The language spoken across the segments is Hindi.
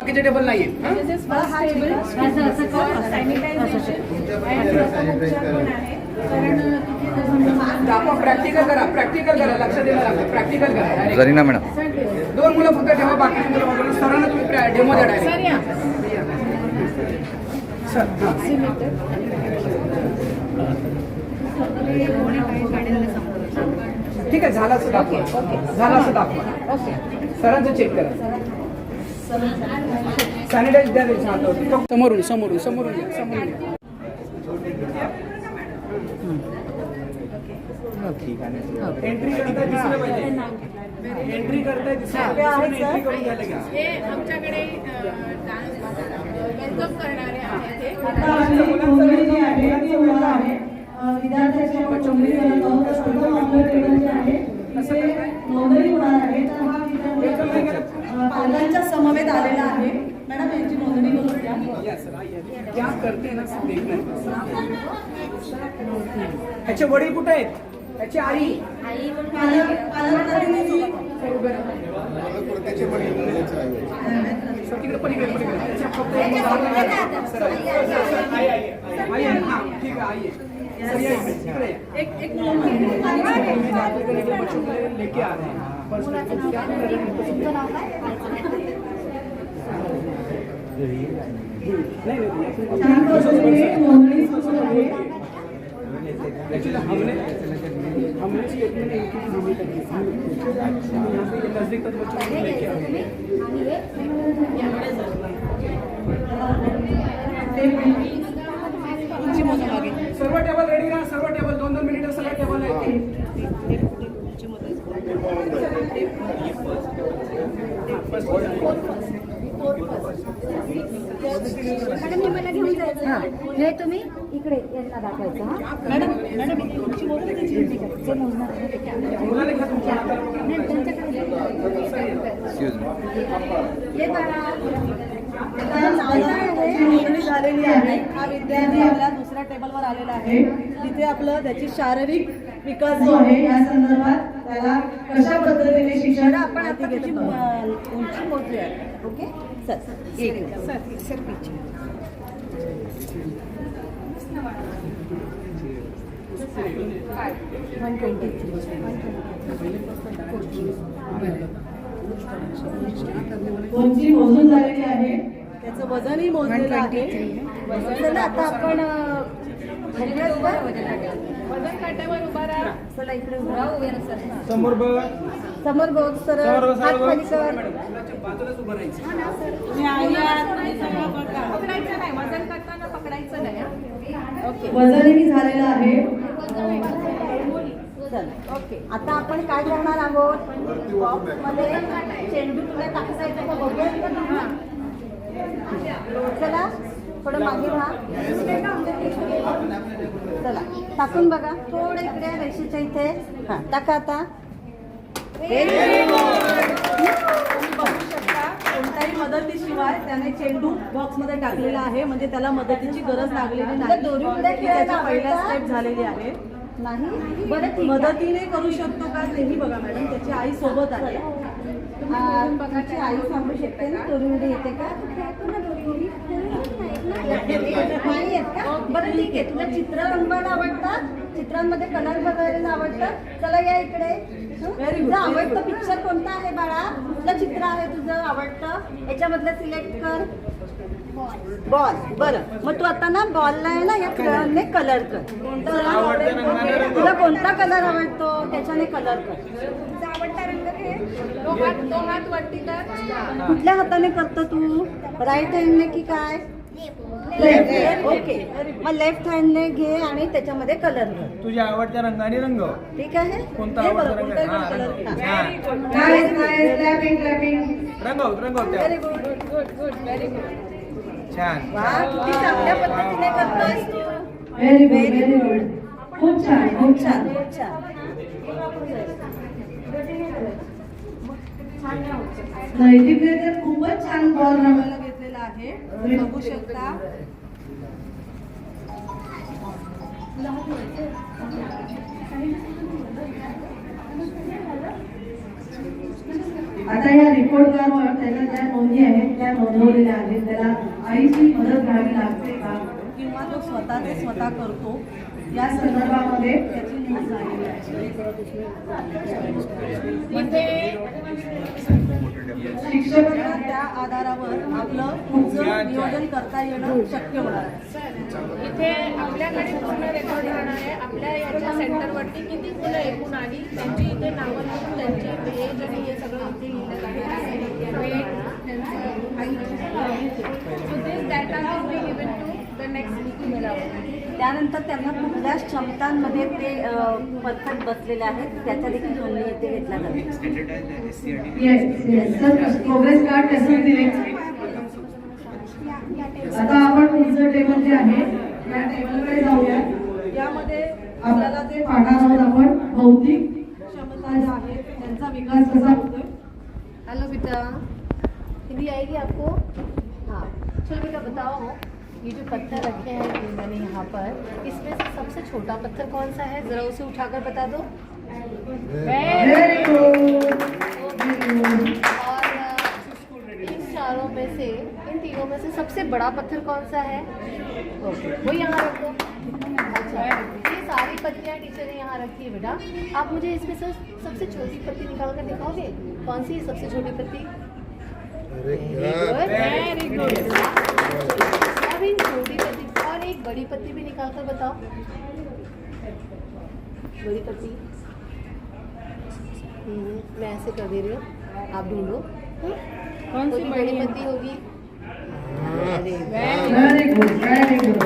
किती टेबल नाहीये दाखवा. प्रॅक्टिकल करा लक्ष द्यायला लागतं. प्रॅक्टिकल करा. जरीना मॅडम 2 मुलं फक्त ठेवा, बाकीची मुलं वगैरे सरांना तुम्ही डेमो द्या डायरेक्ट. सर ठीक आहे, झालं असं दाखवा. सरांचं चेक करा. सॅनिटाईज द्या त्याच्या हातावरती. समोरून या. एंट्री करताय दिसलं पाहिजे. एंट्री करताय दिसलं पाहिजे. एंट्री करून घ्यायला घ्या. हे आमच्याकडे वेलकम करणारे आहेत. पालकांच्या समवेत आलेला आहे. मॅडम यांची नोंदणी करून द्या. क्या करते ना ह्याचे वडील कुठे आहेत? ह्याची आई तिकडे पलीकडे ठीक आहे. एक लेके आ रहे हैं. एक्चुअली हमने स्टेटमेंट नजदीक तक बच्चों को लेके आए. सर्व टेबल रेडी राहा. सर्व टेबल 2-2 मिनिटं सर्व टेबल आहेत. मॅडम मला घेऊन जायचं. हे तुम्ही इकडे यांना दाखवायचं. मॅडम तुमची मोबाईल जे मोजणार आहे ते हे बघा. नोंदणी झालेली आहे. हा विद्यार्थी आपल्या दुसऱ्या टेबलवर आलेला आहे. तिथे आपलं त्याची शारीरिक विकास जो आहे या संदर्भात त्याला कशा पद्धतीने शिक्षण आपण आता त्याची उंची मोजली आहे. ओके सर सर पिच 123 उंची मोजून झालेली आहे. त्याचं वजनही मोजलेलं आहे. चला आता आपण वजन काट्यावर उभा राहा. चला इकडे उभा सर. समोर बघ. समोर बघ सर. हात खाली कर. बाजूलाच उभं राहायचं. पकडायचं नाही. वजन करताना पकडायचं नाही. ओके वजनही झालेलं आहे. चल ओके. आता आपण काय करणार आहोत? बॉक्समध्ये चेंडू तुला टाकायचा का बघूया. चला थोडं मागे व्हा. चला टाकून बघा. थोडं इकडे रेषेच्या इथे. हां टाका आता. कोणत्याही मदतीशिवाय त्याने चेंडू बॉक्समध्ये टाकलेला आहे. म्हणजे त्याला मदतीची गरज लागलेली नाही. त्याच्या पहिल्या स्टेप झालेली आहे. नाही बरं ठीक आहे. मदतीने करू शकतो का तेही बघा मॅडम. त्याची आई सोबत आहे. तुमची आई सांगू शकते ना दोरीवडी येते का? नाही येत का? बरं ठीक आहे. तुला चित्र रंगवायला आवडतात? चित्रांमध्ये कलर बघायला आवडतं? चला या इकडे. तुझं आवडतं पिक्चर कोणता आहे बाळा? कुठलं चित्र आहे तुझं आवडतं? याच्यामधलं सिलेक्ट कर. बॉल. बरं मग तू आता ना बॉलला आहे ना या कलरने कलर कर. तुला कोणता कलर आवडतो त्याच्याने कलर कर. तुझा आवडता रंग घे. तो हात वरती कर. कुठल्या हाताने करतो तू? राईट हँडने की काय? लेफ्ट. ओके मग लेफ्ट हँडने घे आणि त्याच्यामध्ये कलर कर. तुझ्या आवडत्या रंगाने रंग. ठीक आहे. कोणता आवडता रंग? रंगवत व्हेरी गुड व्हेरी गुड. छान. वा किती चांगल्या पद्धतीने करतोस तू. Very good. खूप छान. नैतिकने तर खूपच छान बॉल रंगायला घेतलेला आहे. बघू शकता. आता या रिपोर्ट कार्डवर त्याच्या ज्या नोंदी आहेत त्या नोंदवलेल्या आहेत. त्याला आईची मदत घ्यावी लागते का किंवा तो स्वतः करतो या संदर्भामध्ये त्याची नोंद झालेली आहे. शिक्षकांना त्या आधारावर आपलं पुढचं नियोजन करता येणं शक्य होणार आहे. इथे आपल्याकडे पूर्ण रेकॉर्ड राहणार आहे. आपल्या याच्या सेंटरवरती किती मुलं एकूण आली त्यांची इथे नावं लिहून त्यांची एज आणि हे सगळं इथे लिहिलेलं आहे. Wait so this data will be given to the next meeting. त्यानंतर त्यांना कुठल्या क्षमतांमध्ये ते परफेक्ट बसलेले आहेत त्याच्या देखील नोंदणी इथे घेतल्या जाते. येस सर प्रोग्रेस कार्ड कसं दिले. आता आपण पुढचं टेबल जे आहे या टेबलकडे जाऊया. यामध्ये आपल्याला जे पाहणार आहोत आपण बौद्धिक क्षमता ज्या आहेत त्यांचा विकास कसा होतोय. हेलो बेटा, हिंदी आएगी आपको? हाँ, चलो बेटा बताओ, ये जो पत्थर रखे हैं ये मैंने यहाँ पर, इसमें से सबसे छोटा पत्थर कौन सा है? जरा उसे उठाकर बता दो. Very good. और इन चारों में से, इन तीनों में से सबसे बड़ा पत्थर कौन सा है? ओके, वो यहाँ रख दो. अच्छा, ये सारी पत्तियाँ टीचर ने यहाँ रखी है बेटा. आप मुझे इसमें से सबसे छोटी पत्ती निकाल कर दिखाओगे? कौन सी है सबसे छोटी पत्ती? Very good. अब इन छोटी पत्ती और एक बड़ी पत्ती भी निकाल कर बताओ. बड़ी पत्ती मैं ऐसे कर दे रही हूँ, आप ढूंढो. कौन सी बड़ी पत्ती होगी? Very good very good.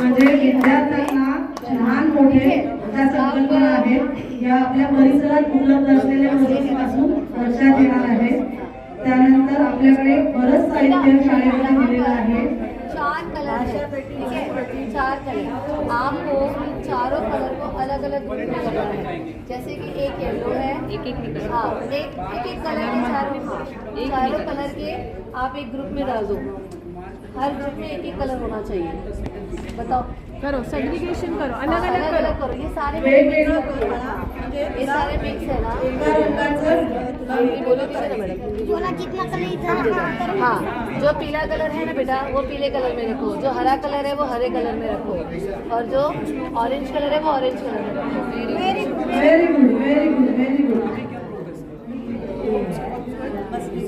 म्हणजे विद्यार्थ्यांना लहान मोठे ज्या संकल्पना आहेत या आपल्या परिसरात उपलब्ध असलेल्या वस्तूंपासून लक्षात येणार आहे. त्यानंतर आपल्याकडे बरंच साहित्य शाळेमध्ये दिलेलं आहे. 4 कलर है, ठीक है, 4 कलर. आपको चारों कलर को अलग अलग ग्रुप में करना है. जैसे कि एक येलो है, एक हाँ, एक कलर के चारों कलर के आप एक ग्रुप में डाल दो. हर ग्रुप में एक कलर होना चाहिए. बताओ. करो सेग्रीगेशन करो, अलग अलग अलग अलग करो. ये सारे वेगवेगळं करू मला. म्हणजे ये सारे मिक्स है ना. एका रंगाचं तुला ये बोलो किसे ना मैडम. हाँ, जो पीला कलर है ना बेटा वो पीले कलर में रखो, जो हरा कलर है वो हरे कलर में रखो, और जो ऑरेंज कलर है वो ऑरेंज कलर में रखो. Very good very good very good.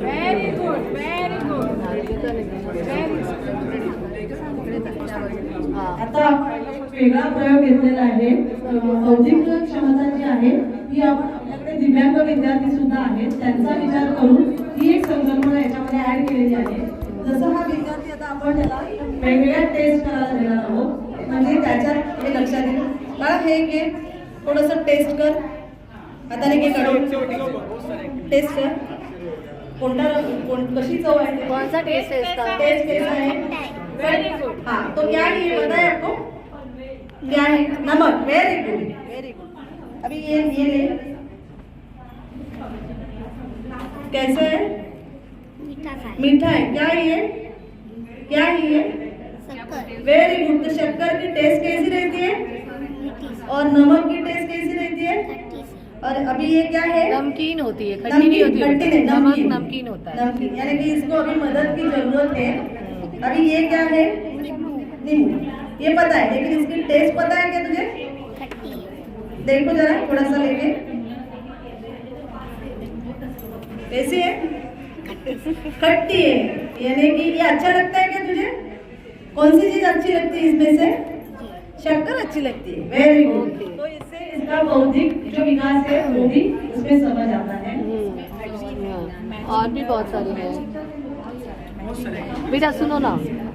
Very good very हाँ. आता आपण एक वेगळा प्रयोग घेतलेला आहे. बौद्धिक क्षमता जी आहे ही आपण आपल्याकडे दिव्यांग विद्यार्थी सुद्धा आहेत त्यांचा विचार करून ही एक संकल्पना याच्यामध्ये ऍड केलेली आहे. जसं हा विद्यार्थी आता आपण त्याला वेगवेगळ्या टेस्ट करायला देणार आहोत. म्हणजे त्याच्यात हे लक्षात येईल. मला हे घे थोडंसं टेस्ट कर. आता घे काढून टेस्ट कर. कशी चव आहे. कौन सा टेस्ट है इसका? टेस्ट कैसा है. Very good. हाँ तो क्या है बताए आपको क्या है. नमक. Very good very good. अभी ये ले कैसा है. मीठा है. क्या है ये. क्या है ये. Very good. तो शक्कर की टेस्ट कैसी रहती है और नमक की टेस्ट कैसी रहती है. और अभी ये क्या है. नमकीन होती है, खट्टी नहीं होती है. नमक नमकीन होता है. नमकीन यानी कि इसको अभी मदद की जरूरत है. अभी ये क्या है. नींबू. ये पता है लेकिन इसकी टेस्ट पता है क्या तुझे. देखो जरा थोड़ा सा लेके कैसी है. खट्टी है. यानी कि ये अच्छा लगता है क्या तुझे. कौन सी चीज अच्छी लगती है इसमें से. शक्कर अच्छी लगती है. Very good. तो इससे इसका बौद्धिक जो विकास है वो भी उसमें समझ आता है. और भी बहुत सारे हैं बेटा. सुनो ना,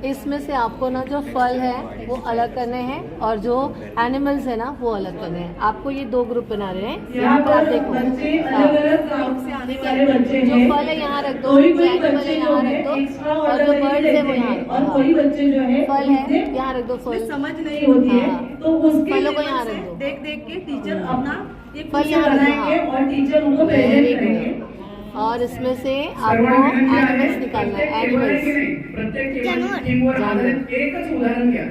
इसमें से आपको ना जो फल है वो अलग करने हैं और जो एनिमल्स है ना वो अलग करने हैं. आपको ये 2 ग्रुप बना रहे हैं. यहाँ पर आप पर देखो बच्चे अलग अलग गांव से आने वाले बच्चे जो हैं. फल है यहाँ रख दो, कोई जो कोई एनिमल बच्चे है जो यहाँ है रख दो, एक्स्ट्रा और ऑर्डर जो नहीं बर्ड्स है लेते वो यहाँ हैं. रख और दो. कोई बच्चे जो है फल है उन्हें यहाँ रख दो. फल समझ नहीं होती है हाँ. तो उसके फलों को लिए यहाँ से रख दो. देख देख के टीचर अपना ये फल खुद यहाँ रख दो. बनाएंगे हाँ. और टीचर उनको प्रेजेंट करेंगे. और इसमें से आपको एनिमल्स निकालना है, एनिमल्स। प्रत्येक थीमवर आधारित एकच उदाहरण घ्या.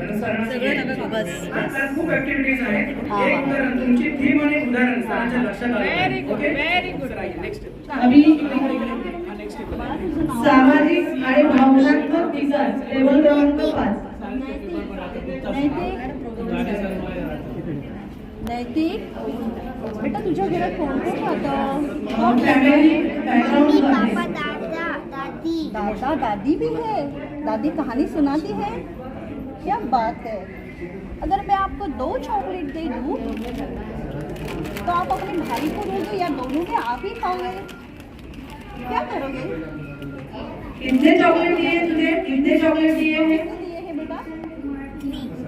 खूप ऍक्टिव्हिटीज आहेत. एक उदाहरण तुमची थीम आणि उदाहरण सरांच्या लक्षात आलं. Very good very good. Next अभी सामाजिक आणि भावनात्मक विकास लेवल क्रमांक 5. नैतिक बेटा तुझ्या घरात कोण कोण राहतं? फैमिली बैकग्राउंड दादा दादी भी है, दादी कहानी सुनाती है, क्या बात है। अगर मैं आपको 2 चॉकलेट दे दूँ तो आप अपने भाई को दोगे या दोनों के आप ही खाओगे, क्या करोगे? कितने चॉकलेट दिए तुझे? कितने चॉकलेट दिए हैं? कितने दिए हैं बेटा?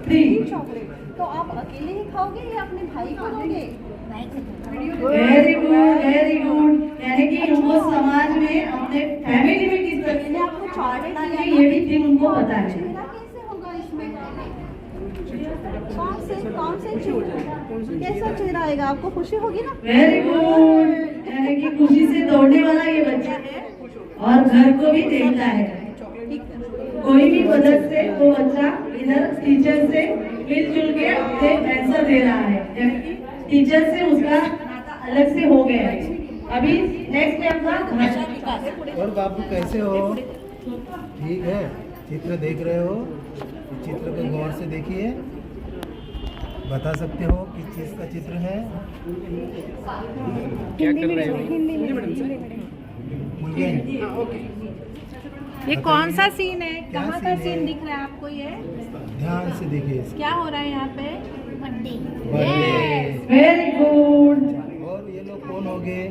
3 चॉकलेट। तो आप अकेले ही खाओगे या अपने भाई को दोगे? Very good very good. यानी कि उनको समाज में अपने फैमिली में किस तरह मैंने आपको चॉकलेट दिया से ये भी थी उनको पता है. चेहरा कैसे होगा इसमें? कौन से चेहरा? कैसा चेहरा आएगा? आपको खुशी होगी ना? Very good. यानी कि खुशी से दौड़ने वाला ये बच्चा है और घर को भी देखता है. कोई भी मदद से वो बच्चा इधर टीचर से मिलजुल के अपने आंसर दे रहा है. यानी कि टीचर से उसका नाता अलग से हो गया है. अभी नेक्स्ट है अपना भाषा विकास. और बाबू कैसे हो? ठीक है. चित्र देख रहे हो? इस चित्र को गौर से देखिए. बता सकते हो किस चीज का चित्र है? क्या कर रहे हो? मुझे ये कौन सा सीन है? क्या कहाँ का सीन सीन है? दिख रहा है आपको? ये ध्यान से देखिए. क्या हो रहा है यहाँ पे? बर्थडे. Very good. और ये लोग कौन होंगे?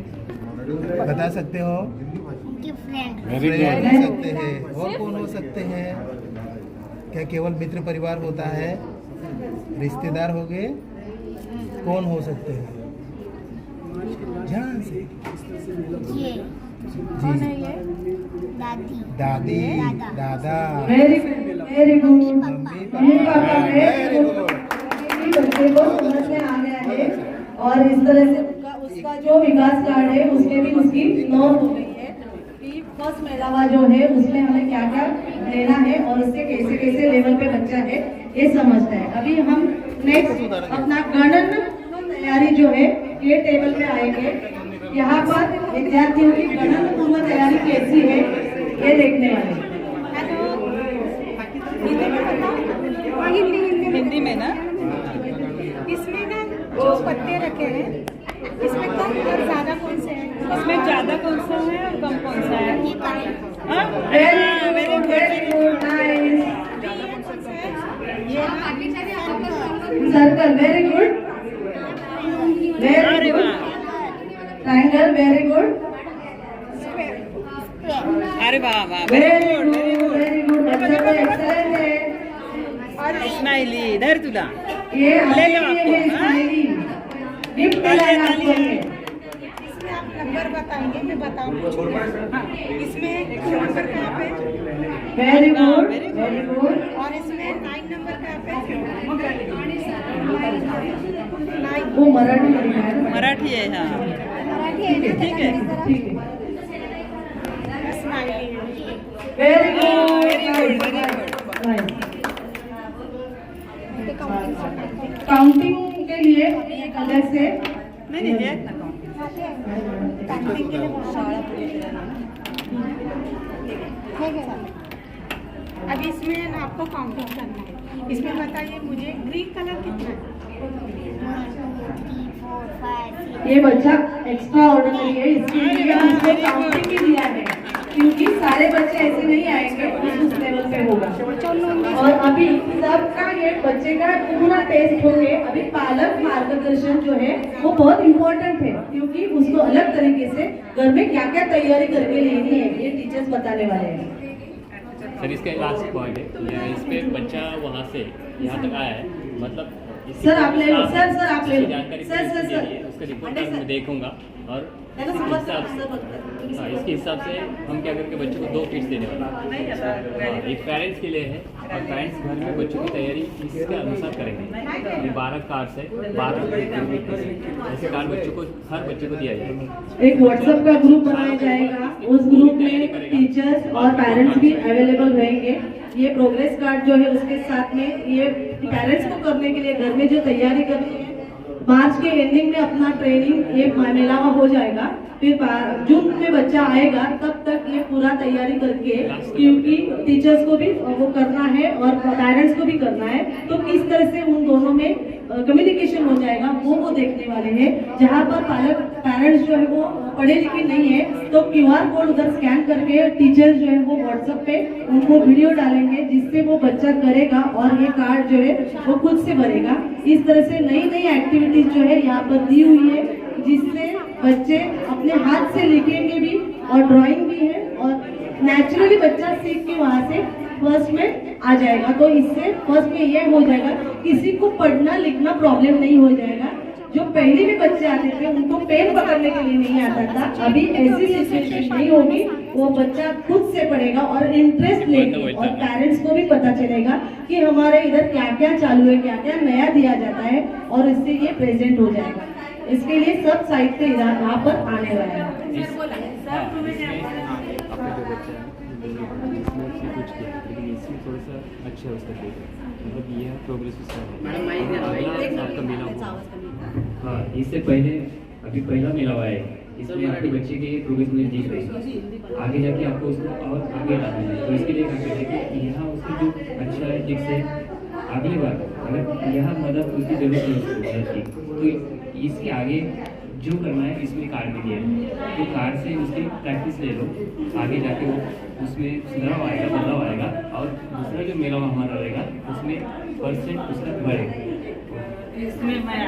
बता सकते हो? फ्रेंड हो सकते हैं. और कौन हो सकते हैं? क्या केवल मित्र परिवार होता है? रिश्तेदार हो गए? कौन हो सकते हैं? ध्यान से. कौन है ये? दादी दादा very good very good. Mummy mummy papa. पापा वेरी गुड. बच्चे को समझ में आ गया है और इस तरह से उसका जो विकास कार्ड है उसमें भी उसकी नोट हो गई है कि फर्स्ट मेलावा जो है उसमें हमें क्या क्या लेना है और उसके कैसे कैसे लेवल पे बच्चा है ये समझता है. अभी हम नेक्स्ट अपना गणन तैयारी जो है ये टेबल पे आएंगे. यहाँ पर विद्यार्थियों की गणन पूर्व तैयारी कैसी है ये देखने वाले. हिंदी में ना? इसमें ना जो पत्ते रखे हैं इसमें कम और ज्यादा कौन से हैं? इसमें ज्यादा कौन सा है और कम कौन सा है? Very good nice. Circle very good. Very good. Triangle very good. अरे वाह वाह. Very good very good. बच्चा तो एक्सलेंट है. स्माइली इधर तुला. ये ले लो आपको, हाँ? स्माइली गिफ्ट मिलेगा आपको. इसमें आप नंबर बताएंगे, मैं बताऊंगी. इसमें 2 नंबर कहाँ पे? Very good very good. और इसमें 9 नंबर कहाँ पे? वो मराठी में है. मराठी है. हाँ मराठी है ना? ठीक है. ठीक है. Smiley. Very good very good very good. Counting के लिए एक अलग से नहीं है ना काउंटिंग के लिए शाळा अब इसमें आपको काउंटिंग करना है. इसमें बताइए मुझे ग्रीन कलर कितना है? ये बच्चा एक्स्ट्रा ऑर्डिनरी है. इसके लिए हमको काउंटिंग भी दिया है क्योंकि सारे बच्चे ऐसे नहीं आएंगे उस लेवल पे होगा. और अभी सबका ये बच्चे का पूरा टेस्ट होंगे. अभी पालक मार्गदर्शन जो है वो बहुत इम्पोर्टेंट है क्योंकि उसको अलग तरीके से घर में क्या क्या तैयारी करके लेनी है ये टीचर्स बताने वाले हैं. सर इसका लास्ट पॉइंट है. इस पे बच्चा वहाँ से यहाँ तक आया है, मतलब सर आप ले लो. सर आप ले लो. जानकारी सर उसका रिपोर्ट कार्ड मैं देखूंगा और त्यांना इसके समजतं हिसाब कसं बघतात. हाँ, इसके हिसाब से हम क्या करके बच्चों को 2 किट्स देने वाले हैं। हाँ, एक पेरेंट्स के लिए है और पेरेंट्स घर में बच्चों की तैयारी इसके अनुसार करेंगे। ये 12 कार्ड्स है, 12 ऐसे कार्ड बच्चों को, हर बच्चे को दिया जाएगा। एक व्हाट्सएप का ग्रुप बनाया जाएगा, उस ग्रुप में टीचर्स और पेरेंट्स भी अवेलेबल रहेंगे। ये प्रोग्रेस कार्ड जो है उसके साथ में ये पेरेंट्स को करने के लिए घर में जो तैयारी करनी है, मार्च के एंडिंग में अपना ट्रेनिंग ये मेला हो जाएगा, फिर जून में बच्चा आएगा, तब तक ये पूरा तैयारी करके, क्योंकि टीचर्स को भी वो करना है और पेरेंट्स को भी करना है, तो किस तरह से उन दोनों में कम्युनिकेशन हो जाएगा वो देखने वाले हैं। जहाँ पर पेरेंट्स जो है वो पढ़े लिखे नहीं है तो QR कोड उधर स्कैन करके टीचर जो है वो व्हाट्सएप पे उनको वीडियो डालेंगे, जिससे वो बच्चा करेगा और ये कार्ड जो है वो खुद से भरेगा। इस तरह से नई नई एक्टिविटीज जो है यहाँ पर दी हुई है, जिससे बच्चे अपने हाथ से लिखेंगे भी और ड्राइंग भी है और नेचुरली बच्चा सीख के वहाँ से फर्स्ट में आ जाएगा। तो इससे फर्स्ट में यह हो जाएगा, किसी को पढ़ना लिखना प्रॉब्लम नहीं हो जाएगा। जो पहले भी बच्चे आते थे उनको पेन पकड़ने के लिए नहीं आता था, अभी ऐसी सिचुएशन नहीं होगी, वो बच्चा खुद से पढ़ेगा और इंटरेस्ट लेके, और पेरेंट्स को भी पता चलेगा कि हमारे इधर क्या क्या चालू है, क्या क्या नया दिया जाता है, और इससे ये प्रेजेंट हो जाएगा। इसके लिए सब साहित्य यहाँ पर आने वाला है। इसमें से कुछ किया, लेकिन इसमें थोड़ा सा अच्छा उसका मतलब ये प्रोग्रेस उसका है। आपका मेला हुआ, हाँ, इससे पहले अभी पहला मेला हुआ है, इसमें आपके बच्चे की प्रोग्रेस मुझे दिख रही है। आगे जाके आपको उसको और आगे लाना है, तो इसके लिए क्या करें कि यहाँ उसकी जो अच्छा है ठीक से अगली बार अगर यहाँ मदद उसकी जरूरत है उसको मदद की, तो इसके आगे जो करना है इसमें कार्ड में दिया है, तो कार्ड से उसकी प्रैक्टिस ले लो, आगे जाके वो उसमें सुधार आएगा, बदलाव आएगा, और दूसरा जो मेला हमारा रहेगा उसमें परसेंट उसका बढ़ेगा। इसमें मैं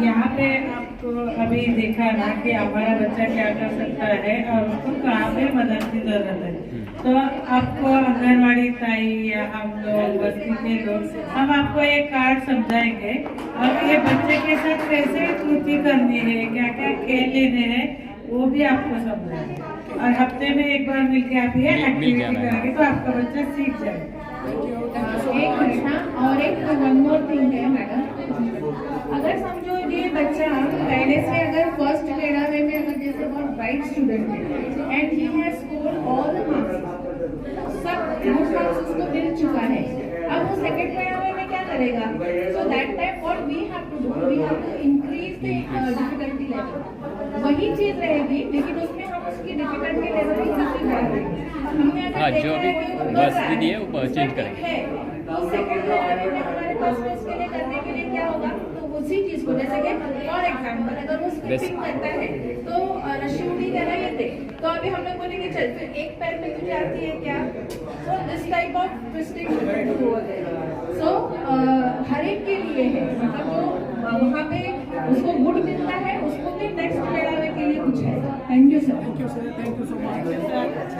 यहाँ पे आपको अभी देखा ना कि हमारा बच्चा क्या कर सकता है और उसको कहाँ पे मदद की जरूरत है, तो आपको आंगनवाड़ी ताई या हम लोग बस्ती के लोग हम आपको एक कार्ड समझाएंगे और ये बच्चे के साथ कैसे कृति करनी है, क्या क्या खेल लेने हैं, वो भी आपको समझाएंगे। और हफ्ते में एक बार मिलके आप ये एक्टिविटी करेंगे तो आपका बच्चा सीख जाएगा। एक प्रश्न और एक वन मोर थिंग है मैडम, अगर समझो ये बच्चा पहले से अगर फर्स्ट पेड़ावे में अगर जैसे बहुत ब्राइट स्टूडेंट है and he has scored all the marks, सब गुड मार्क्स उसको मिल चुका है, अब वो सेकंड पेड़ावे में क्या करेगा? So that time what we have to do, we have to increase the difficulty level. वही चीज रहेगी लेकिन उसमें हम उसकी डिफिकल्टी लेवल ही काफी बढ़ा देंगे। हमने अगर हाँ, देखा जो है भी कि वो बस कर रहा है, दी है वो चेंज करेंगे। तो सेकंड पेड़ावे में हमारे पास उसके लिए करने के लिए क्या होगा, तो उसी चीज को जैसे कि फॉर एग्जाम्पल अगर वो स्किपिंग करता है तो रस्सी उड़ी देना ये थे, तो अभी हम लोग बोलेंगे चल फिर एक पैर पे तुझे आती है क्या, so this type of twisting so हर एक के लिए है, मतलब जो वहाँ पे उसको गुड मिलता है उसको भी नेक्स्ट पेड़ावे के लिए कुछ है। Thank you sir. Thank you so much.